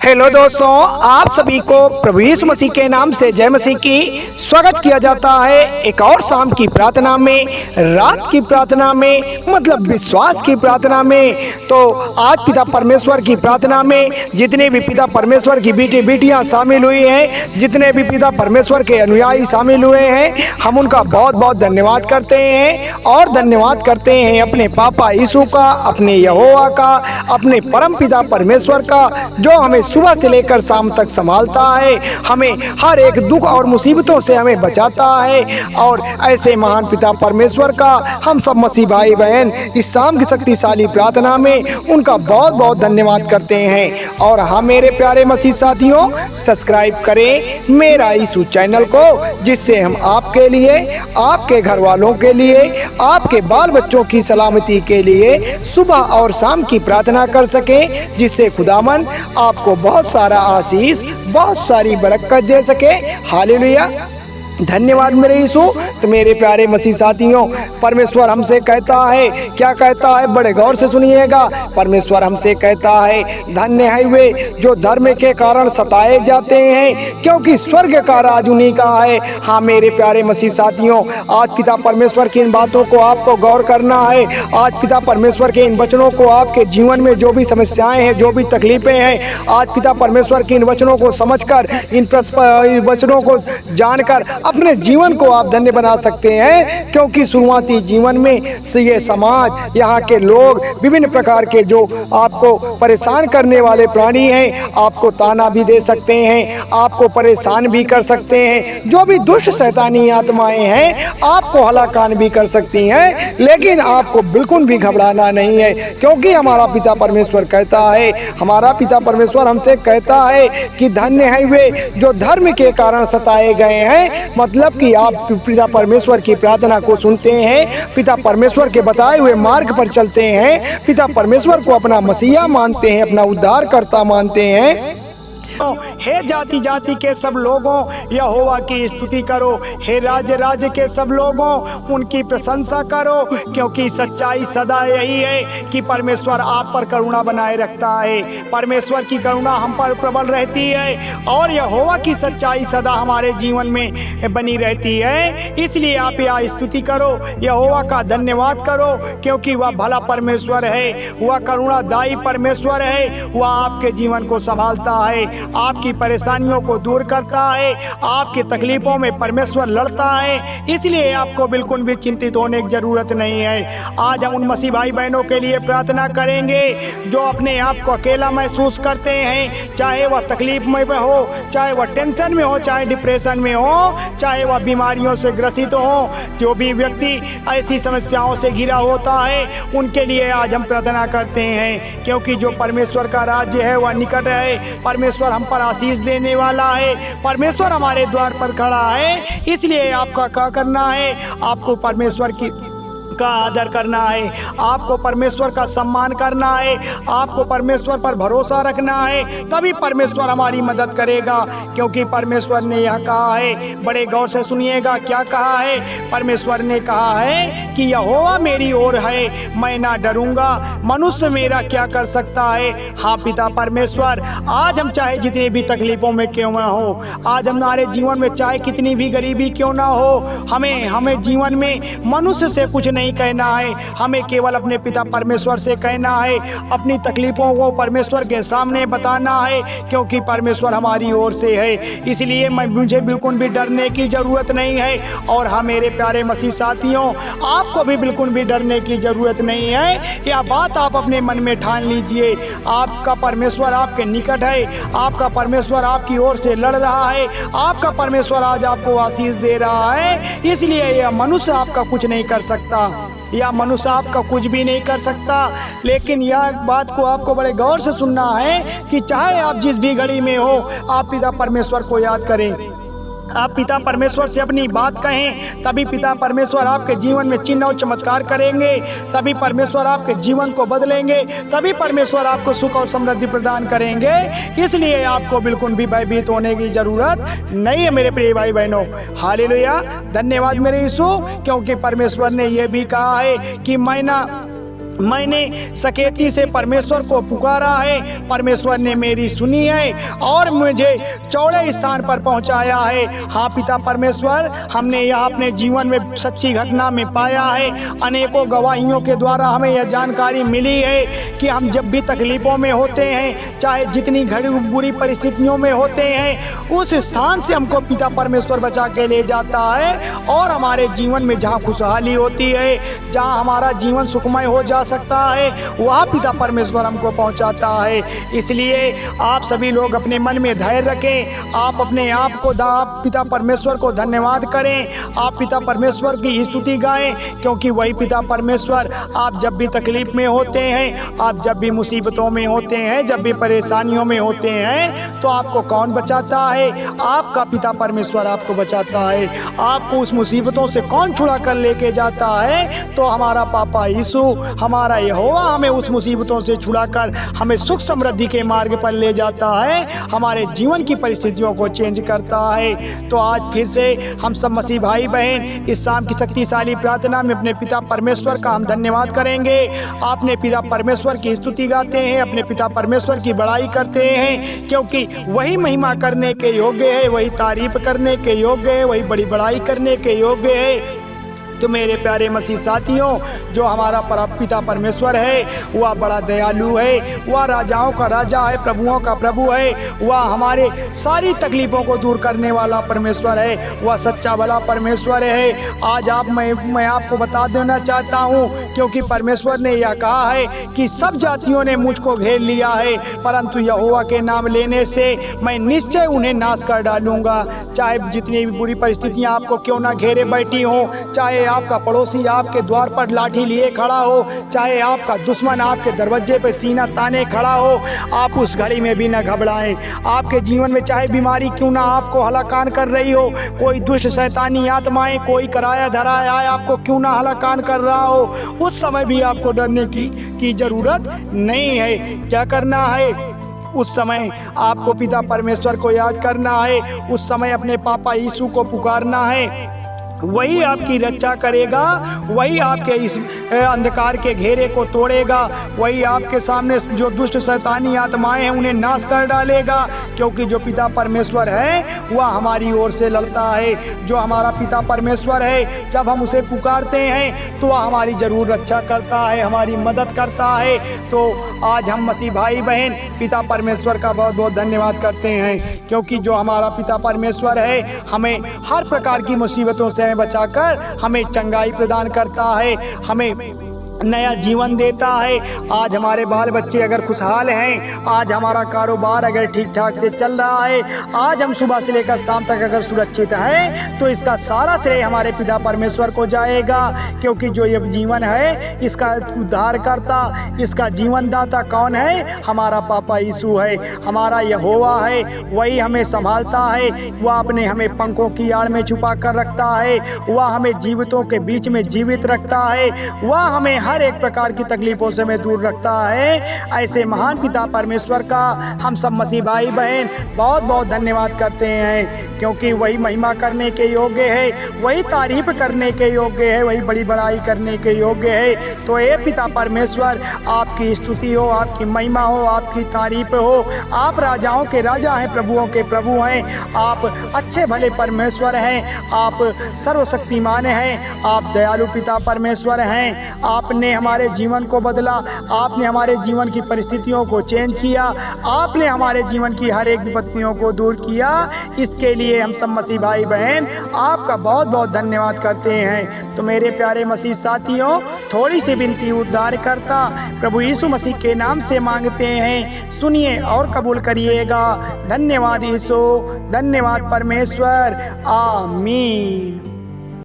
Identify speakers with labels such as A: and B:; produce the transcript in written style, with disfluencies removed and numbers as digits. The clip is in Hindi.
A: हेलो दोस्तों, आप सभी को प्रभु यीशु मसीह के नाम से जय मसीह की स्वागत किया जाता है। एक और शाम की प्रार्थना में, रात की प्रार्थना में, मतलब विश्वास की प्रार्थना में। तो आज पिता परमेश्वर की प्रार्थना में जितने भी पिता परमेश्वर की बेटे बेटियां शामिल हुई हैं, जितने भी पिता परमेश्वर के अनुयायी शामिल हुए हैं, हम उनका बहुत बहुत धन्यवाद करते हैं। और धन्यवाद करते हैं अपने पापा यीशु का, अपने यहोवा का, अपने परम पिता परमेश्वर का, जो हमें सुबह से लेकर शाम तक संभालता है, हमें हर एक दुख और मुसीबतों से हमें बचाता है। और ऐसे महान पिता परमेश्वर का हम सब मसीह भाई बहन इस शाम की शक्तिशाली प्रार्थना में उनका बहुत बहुत धन्यवाद करते हैं। और हाँ मेरे प्यारे मसीह साथियों, सब्सक्राइब करें मेरा यीशु चैनल को, जिससे हम आपके लिए, आपके घर वालों के लिए, आपके बाल बच्चों की सलामती के लिए सुबह और शाम की प्रार्थना कर सकें, जिससे खुदावन आपको बहुत सारा आशीष, बहुत सारी बरकत दे सके। हालेलुया, धन्यवाद मेरे यीशु। तो मेरे प्यारे मसीह साथियों, परमेश्वर हमसे कहता है, क्या कहता है, बड़े गौर से सुनिएगा। परमेश्वर हमसे कहता है, धन्य है वे जो धर्म के कारण सताए जाते हैं, क्योंकि स्वर्ग का राज उन्हीं का है। हाँ मेरे प्यारे मसीह साथियों, आज पिता परमेश्वर की इन बातों को आपको गौर करना है। आज पिता परमेश्वर के इन वचनों को आपके जीवन में जो भी समस्याएं हैं, जो भी तकलीफें हैं, आज पिता परमेश्वर के इन वचनों को समझकर, इन वचनों को जानकर अपने जीवन को आप धन्य बना सकते हैं। क्योंकि शुरुआती जीवन में ये समाज, यहाँ के लोग, विभिन्न प्रकार के जो आपको परेशान करने वाले प्राणी हैं, आपको ताना भी दे सकते हैं, आपको परेशान भी कर सकते हैं। जो भी दुष्ट शैतानी आत्माएं हैं, आपको हलाकान भी कर सकती हैं। लेकिन आपको बिल्कुल भी घबराना नहीं है, क्योंकि हमारा पिता परमेश्वर कहता है, हमारा पिता परमेश्वर हमसे कहता है कि धन्य है वे जो धर्म के कारण सताए गए हैं। मतलब कि आप पिता परमेश्वर की प्रार्थना को सुनते हैं, पिता परमेश्वर के बताए हुए मार्ग पर चलते हैं, पिता परमेश्वर को अपना मसीहा मानते हैं, अपना उद्धारकर्ता मानते हैं। हे जाति जाति के सब लोगों यहोवा की स्तुति करो, हे राज्य राज्य के सब लोगों उनकी प्रशंसा करो। क्योंकि सच्चाई सदा यही है कि परमेश्वर आप पर करुणा बनाए रखता है, परमेश्वर की करुणा हम पर प्रबल रहती है, और यहोवा की सच्चाई सदा हमारे जीवन में बनी रहती है। इसलिए आप यह स्तुति करो, यहोवा का धन्यवाद करो, क्योंकि वह भला परमेश्वर है, वह करुणादायी परमेश्वर है, वह आपके जीवन को संभालता है, आपकी परेशानियों को दूर करता है, आपकी तकलीफों में परमेश्वर लड़ता है। इसलिए आपको बिल्कुल भी चिंतित होने की जरूरत नहीं है। आज हम उन मसीह भाई बहनों के लिए प्रार्थना करेंगे जो अपने आप को अकेला महसूस करते हैं, चाहे वह तकलीफ में हो, चाहे वह टेंशन में हो, चाहे डिप्रेशन में हो, चाहे वह बीमारियों से ग्रसित हो। जो भी व्यक्ति ऐसी समस्याओं से घिरा होता है, उनके लिए आज हम प्रार्थना करते हैं, क्योंकि जो परमेश्वर का राज्य है वह निकट है। परमेश्वर हम पर आशीष देने वाला है, परमेश्वर हमारे द्वार पर खड़ा है। इसलिए आपका क्या करना है, आपको परमेश्वर का आदर करना है, आपको परमेश्वर का सम्मान करना है, आपको परमेश्वर पर भरोसा रखना है, तभी परमेश्वर हमारी मदद करेगा। क्योंकि परमेश्वर ने यह कहा है, बड़े गौर से सुनिएगा क्या कहा है। परमेश्वर ने कहा है कि यहोवा मेरी ओर है, मैं ना डरूंगा, मनुष्य मेरा क्या कर सकता है। हाँ पिता परमेश्वर, आज हम चाहे जितनी भी तकलीफों में क्यों ना हो, आज हमारे जीवन में चाहे कितनी भी गरीबी क्यों ना हो, हमें जीवन में मनुष्य से कुछ नहीं कहना है, हमें केवल अपने पिता परमेश्वर से कहना है, अपनी तकलीफों को परमेश्वर के सामने बताना है, क्योंकि परमेश्वर हमारी ओर से है। इसलिए मुझे बिल्कुल भी डरने की जरूरत नहीं है। और हाँ मेरे प्यारे मसीह साथियों, आपको भी बिल्कुल भी डरने की जरूरत नहीं है। यह बात आप अपने मन में ठान लीजिए, आपका परमेश्वर आपके निकट है, आपका परमेश्वर आपकी ओर से लड़ रहा है, आपका परमेश्वर आज आपको आशीष दे रहा है। इसलिए यह मनुष्य आपका कुछ नहीं कर सकता, या मनुष्य आपका कुछ भी नहीं कर सकता। लेकिन यह बात को आपको बड़े गौर से सुनना है कि चाहे आप जिस भी घड़ी में हो, आप पिता परमेश्वर को याद करें, आप पिता परमेश्वर से अपनी बात कहें, तभी पिता परमेश्वर आपके जीवन में चिन्ह और चमत्कार करेंगे, तभी परमेश्वर आपके जीवन को बदलेंगे, तभी परमेश्वर आपको सुख और समृद्धि प्रदान करेंगे। इसलिए आपको बिल्कुल भी भयभीत होने की जरूरत नहीं है मेरे प्रिय भाई बहनों। हालेलुया, धन्यवाद मेरे यीशु, क्योंकि परमेश्वर ने यह भी कहा है कि मैं ना मैंने सकेती से परमेश्वर को पुकारा है, परमेश्वर ने मेरी सुनी है और मुझे चौड़े स्थान पर पहुंचाया है। हाँ पिता परमेश्वर, हमने यह अपने जीवन में सच्ची घटना में पाया है। अनेकों गवाहियों के द्वारा हमें यह जानकारी मिली है कि हम जब भी तकलीफ़ों में होते हैं, चाहे जितनी बुरी परिस्थितियों में होते हैं, उस स्थान से हमको पिता परमेश्वर बचा के ले जाता है और हमारे जीवन में जहाँ खुशहाली होती है, जहाँ हमारा जीवन सुखमय हो जा सकता है, वह पिता परमेश्वर हमको पहुंचाता है। इसलिए आप सभी लोग अपने मन में धैर्य रखें, आप अपने आप को पिता परमेश्वर को धन्यवाद करें, आप पिता परमेश्वर की स्तुति गाएं, क्योंकि वही पिता परमेश्वर आप जब भी तकलीफ में होते हैं, आप जब भी मुसीबतों में होते हैं, जब भी परेशानियों में होते हैं, तो आपको कौन बचाता है? आपका पिता परमेश्वर आपको बचाता है। आपको उस मुसीबतों से कौन छुड़ा कर लेके जाता है? तो हमारा पापा यीशु, हमारा यहोवा हमें उस मुसीबतों से छुड़ाकर हमें सुख समृद्धि के मार्ग पर ले जाता है, हमारे जीवन की परिस्थितियों को चेंज करता है। तो आज फिर से हम सब मसीह भाई बहन इस शाम की शक्तिशाली प्रार्थना में अपने पिता परमेश्वर का हम धन्यवाद करेंगे। अपने पिता परमेश्वर की स्तुति गाते हैं, अपने पिता परमेश्वर की बड़ाई करते हैं, क्योंकि वही महिमा करने के योग्य है, वही तारीफ करने के योग्य है, वही बड़ी बड़ाई करने के योग्य है। तो मेरे प्यारे मसीह साथियों, जो हमारा पिता परमेश्वर है वह बड़ा दयालु है, वह राजाओं का राजा है, प्रभुओं का प्रभु है, वह हमारे सारी तकलीफ़ों को दूर करने वाला परमेश्वर है, वह सच्चा भला परमेश्वर है। आज मैं आपको बता देना चाहता हूँ, क्योंकि परमेश्वर ने यह कहा है कि सब जातियों ने मुझको घेर लिया है, परंतु यहोवा के नाम लेने से मैं निश्चय उन्हें नाश कर डालूंगा। चाहे जितनी भी बुरी परिस्थितियाँ आपको क्यों ना घेरे बैठी हों, चाहे आपका पड़ोसी आपके द्वार पर लाठी लिए खड़ा हो, चाहे आपका दुश्मन आपके दरवाजे पे सीना ताने खड़ा हो, आप उस घड़ी में भी न घबराएं। आपके जीवन में चाहे बीमारी क्यों ना आपको हलाकान कर रही हो, कोई दुष्ट शैतानी आत्माएं, कोई कराया धराया आपको क्यों ना हलाकान कर रहा हो, उस समय भी आपको डरने की जरूरत नहीं है। क्या करना है? उस समय आपको पिता परमेश्वर को याद करना है, उस समय अपने पापा यीशु को पुकारना है, वही आपकी रक्षा करेगा, वही आपके इस अंधकार के घेरे को तोड़ेगा, वही आपके सामने जो दुष्ट शैतानी आत्माएं हैं उन्हें नाश कर डालेगा। क्योंकि जो पिता परमेश्वर है वह हमारी ओर से लड़ता है। जो हमारा पिता परमेश्वर है, जब हम उसे पुकारते हैं तो वह हमारी ज़रूर रक्षा करता है, हमारी मदद करता है। तो आज हम मसीह भाई बहन पिता परमेश्वर का बहुत बहुत धन्यवाद करते हैं, क्योंकि जो हमारा पिता परमेश्वर है हमें हर प्रकार की मुसीबतों से बचाकर हमें चंगाई प्रदान करता है, हमें नया जीवन देता है। आज हमारे बाल बच्चे अगर खुशहाल हैं, आज हमारा कारोबार अगर ठीक ठाक से चल रहा है, आज हम सुबह से लेकर शाम तक अगर सुरक्षित हैं, तो इसका सारा श्रेय हमारे पिता परमेश्वर को जाएगा। क्योंकि जो ये जीवन है इसका उद्धार करता, इसका जीवन दाता कौन है? हमारा पापा यीशु है, हमारा यहोवा है, वही हमें संभालता है। वह अपने हमें पंखों की आड़ में छुपा कर रखता है, वह हमें जीवितों के बीच में जीवित रखता है, वह हमें हर एक प्रकार की तकलीफों से हमें दूर रखता है। ऐसे महान पिता परमेश्वर का हम सब मसीह भाई बहन बहुत बहुत धन्यवाद करते हैं, क्योंकि वही महिमा करने के योग्य है, वही तारीफ करने के योग्य है, वही बड़ी बड़ाई करने के योग्य है। तो ये पिता परमेश्वर आपकी स्तुति हो, आपकी महिमा हो, आपकी तारीफ हो। आप राजाओं के राजा हैं, प्रभुओं के प्रभु हैं, आप अच्छे भले परमेश्वर हैं, आप सर्वशक्तिमान हैं, आप दयालु पिता परमेश्वर हैं। आपने हमारे जीवन को बदला, आपने हमारे जीवन की परिस्थितियों को चेंज किया, आपने हमारे जीवन की हर एक विपत्तियों को दूर किया। इसके लिए हम सब मसीह भाई बहन आपका बहुत बहुत धन्यवाद करते हैं। तो मेरे प्यारे मसीह साथियों, थोड़ी सी विनती उद्धार करता प्रभु यीशु मसीह के नाम से मांगते हैं, सुनिए और कबूल करिएगा। धन्यवाद यीशु, धन्यवाद परमेश्वर, आमीन।